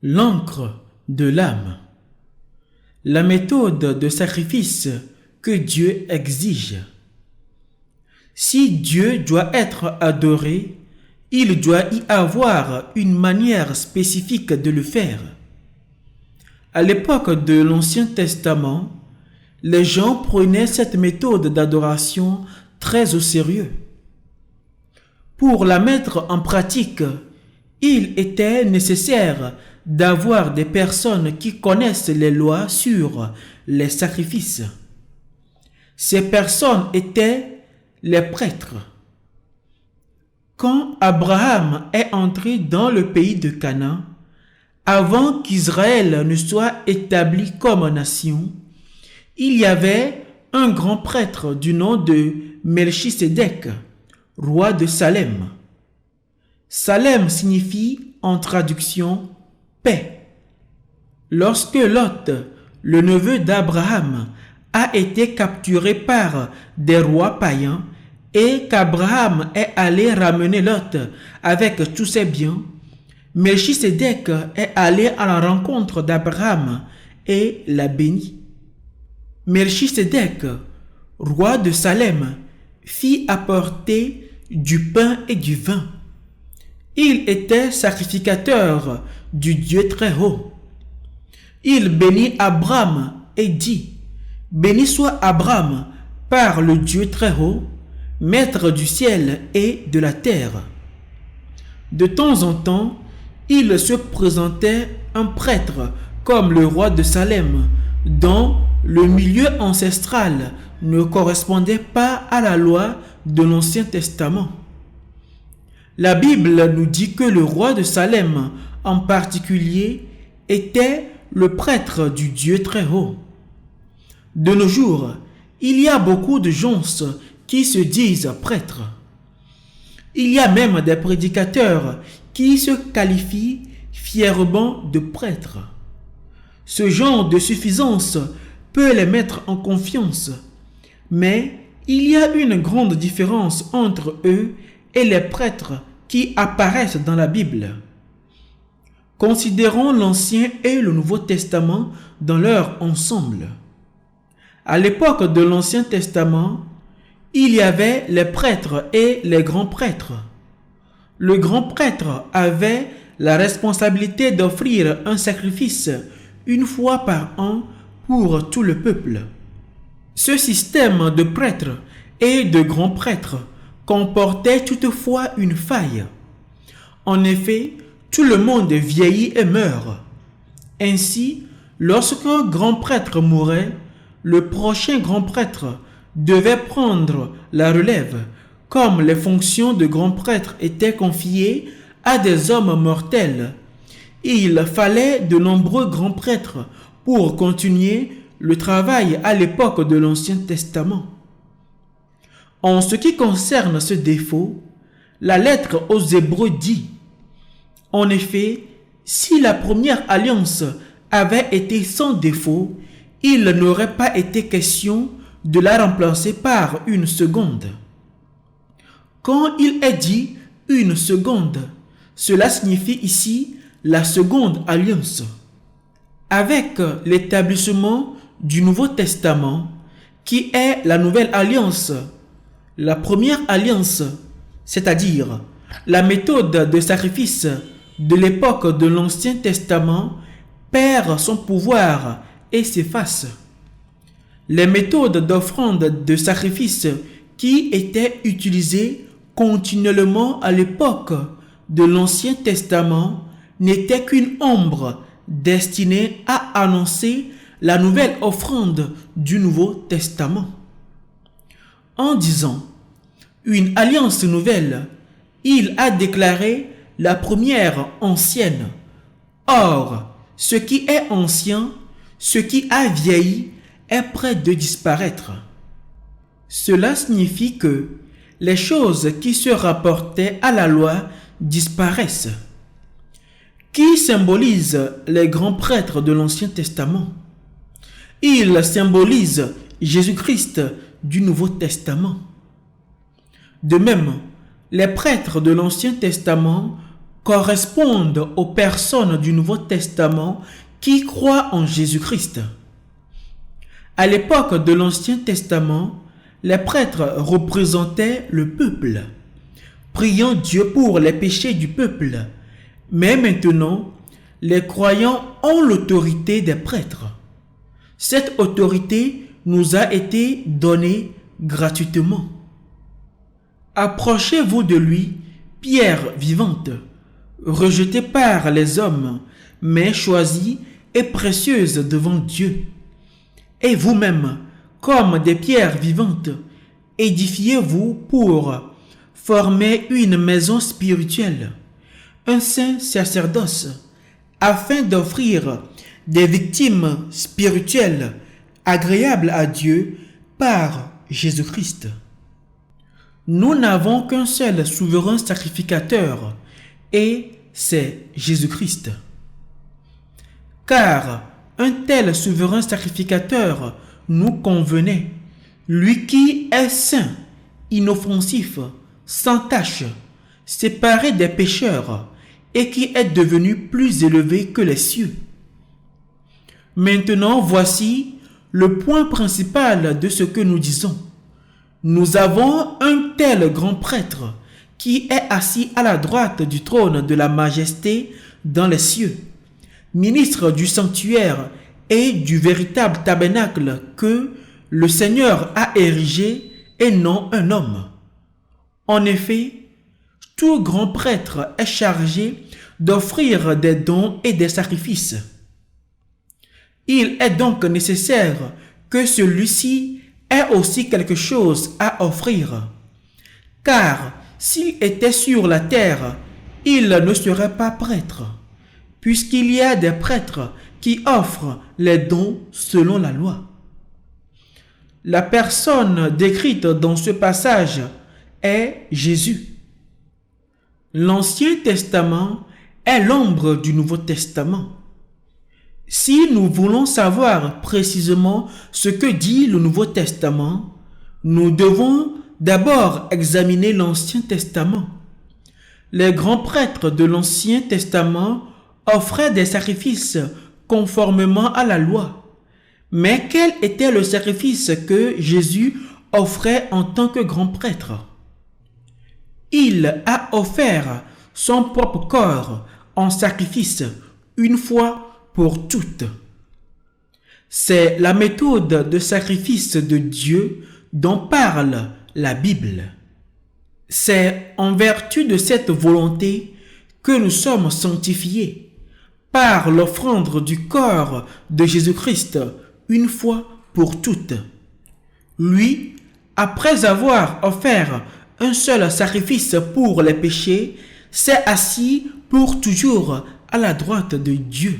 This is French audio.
L'encre de l'âme. La méthode de sacrifice que Dieu exige. Si Dieu doit être adoré, il doit y avoir une manière spécifique de le faire. À l'époque de l'Ancien Testament, les gens prenaient cette méthode d'adoration très au sérieux. Pour la mettre en pratique, il était nécessaire d'avoir des personnes qui connaissent les lois sur les sacrifices. Ces personnes étaient les prêtres. Quand Abraham est entré dans le pays de Canaan, avant qu'Israël ne soit établi comme nation, il y avait un grand prêtre du nom de Melchisédek, roi de Salem. Salem signifie en traduction paix. Lorsque Lot, le neveu d'Abraham, a été capturé par des rois païens et qu'Abraham est allé ramener Lot avec tous ses biens, Melchisédek est allé à la rencontre d'Abraham et l'a béni. Melchisédek, roi de Salem, fit apporter du pain et du vin. Il était sacrificateur du Dieu très haut. Il bénit Abraham et dit: béni soit Abraham par le Dieu très haut, maître du ciel et de la terre. De temps en temps, il se présentait un prêtre comme le roi de Salem, dont le milieu ancestral ne correspondait pas à la loi de l'Ancien Testament. La Bible nous dit que le roi de Salem, en particulier, était le prêtre du Dieu très haut. De nos jours, il y a beaucoup de gens qui se disent prêtres. Il y a même des prédicateurs qui se qualifient fièrement de prêtres. Ce genre de suffisance peut les mettre en confiance, mais il y a une grande différence entre eux et les prêtres qui apparaissent dans la Bible. Considérons l'Ancien et le Nouveau Testament dans leur ensemble. À l'époque de l'Ancien Testament, il y avait les prêtres et les grands prêtres. Le grand prêtre avait la responsabilité d'offrir un sacrifice une fois par an pour tout le peuple. Ce système de prêtres et de grands prêtres comportait toutefois une faille. En effet, tout le monde vieillit et meurt. Ainsi, lorsqu'un grand prêtre mourait, le prochain grand prêtre devait prendre la relève, comme les fonctions de grand prêtre étaient confiées à des hommes mortels. Il fallait de nombreux grands prêtres pour continuer le travail à l'époque de l'Ancien Testament. En ce qui concerne ce défaut, la lettre aux Hébreux dit: en effet, si la première alliance avait été sans défaut, il n'aurait pas été question de la remplacer par une seconde. Quand il est dit une seconde, cela signifie ici la seconde alliance. Avec l'établissement du Nouveau Testament, qui est la nouvelle alliance, la première alliance, c'est-à-dire la méthode de sacrifice de l'époque de l'Ancien Testament, perd son pouvoir et s'efface. Les méthodes d'offrande de sacrifice qui étaient utilisées continuellement à l'époque de l'Ancien Testament n'étaient qu'une ombre destinée à annoncer la nouvelle offrande du Nouveau Testament. En disant une alliance nouvelle, il a déclaré la première ancienne. Or, ce qui est ancien, ce qui a vieilli, est près de disparaître. Cela signifie que les choses qui se rapportaient à la loi disparaissent. Qui symbolise les grands prêtres de l'Ancien Testament? Ils symbolisent Jésus-Christ du Nouveau Testament. De même, les prêtres de l'Ancien Testament correspondent aux personnes du Nouveau Testament qui croient en Jésus-Christ. À l'époque de l'Ancien Testament, les prêtres représentaient le peuple, priant Dieu pour les péchés du peuple. Mais maintenant, les croyants ont l'autorité des prêtres. Cette autorité nous a été donnée gratuitement. Approchez-vous de lui, pierre vivante, rejetée par les hommes, mais choisie et précieuse devant Dieu. Et vous-même, comme des pierres vivantes, édifiez-vous pour former une maison spirituelle, un saint sacerdoce, afin d'offrir des victimes spirituelles agréables à Dieu par Jésus-Christ. Nous n'avons qu'un seul souverain sacrificateur, et c'est Jésus-Christ. Car un tel souverain sacrificateur nous convenait, lui qui est saint, inoffensif, sans tache, séparé des pécheurs, et qui est devenu plus élevé que les cieux. Maintenant, voici le point principal de ce que nous disons. Nous avons un tel grand prêtre qui est assis à la droite du trône de la majesté dans les cieux, ministre du sanctuaire et du véritable tabernacle que le Seigneur a érigé et non un homme. En effet, tout grand prêtre est chargé d'offrir des dons et des sacrifices. Il est donc nécessaire que celui-ci ait aussi quelque chose à offrir. Car s'il était sur la terre, il ne serait pas prêtre, puisqu'il y a des prêtres qui offrent les dons selon la loi. La personne décrite dans ce passage est Jésus. L'Ancien Testament est l'ombre du Nouveau Testament. Si nous voulons savoir précisément ce que dit le Nouveau Testament, nous devons d'abord examiner l'Ancien Testament. Les grands prêtres de l'Ancien Testament offraient des sacrifices conformément à la loi. Mais quel était le sacrifice que Jésus offrait en tant que grand prêtre? Il a offert son propre corps en sacrifice une fois pour toutes. C'est la méthode de sacrifice de Dieu dont parle la Bible. C'est en vertu de cette volonté que nous sommes sanctifiés par l'offrande du corps de Jésus-Christ une fois pour toutes. Lui, après avoir offert un seul sacrifice pour les péchés, s'est assis pour toujours à la droite de Dieu.